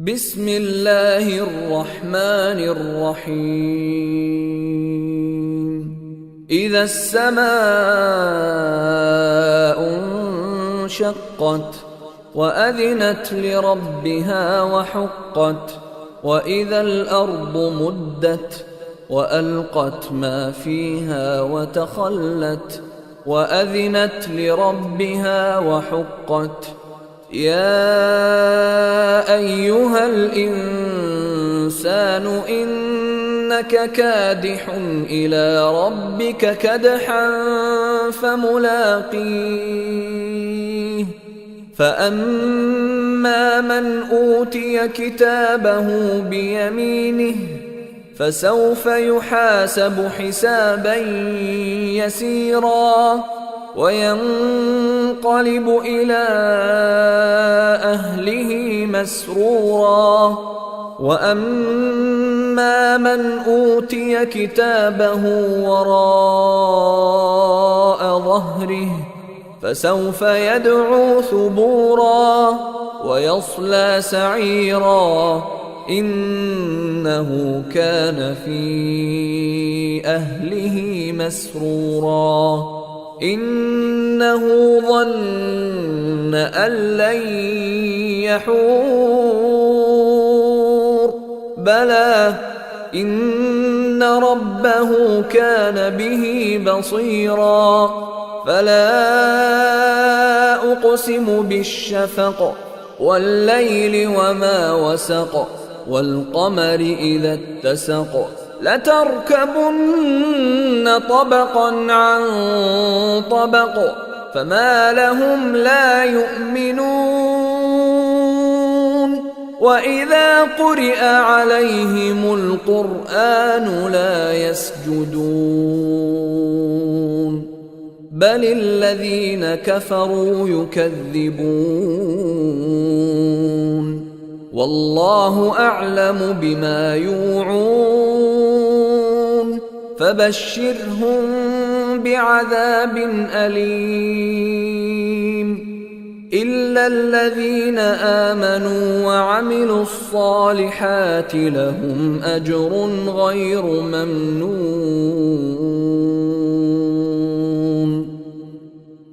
بسم الله الرحمن الرحيم. إذا السماء انشقت وأذنت لربها وحقت وإذا الأرض مدت وألقت ما فيها وتخلت وأذنت لربها وحقت. يا أيها الإنسان إنك كادح إلى ربك كدحا فملاقيه. فأما من أوتي كتابه بيمينه فسوف يحاسب حسابا يسيرا وينقلب إلى أهله مسرورا. وأما من أوتي كتابه وراء ظهره فسوف يدعو ثبورا ويصلى سعيرا إنه كان في أهله مسرورا إنه ظن أن لن يحور بلى إن ربه كان به بصيرا. فلا أقسم بالشفق والليل وما وسق والقمر إذا اتسق لتركبن طبقا عن طبق فما لهم لا يؤمنون. وإذا قرئ عليهم القرآن لا يسجدون بل الذين كفروا يكذبون والله أعلم بما يوعون فبشرهم بعذاب أليم إلا الذين آمنوا وعملوا الصالحات لهم أجر غير ممنون.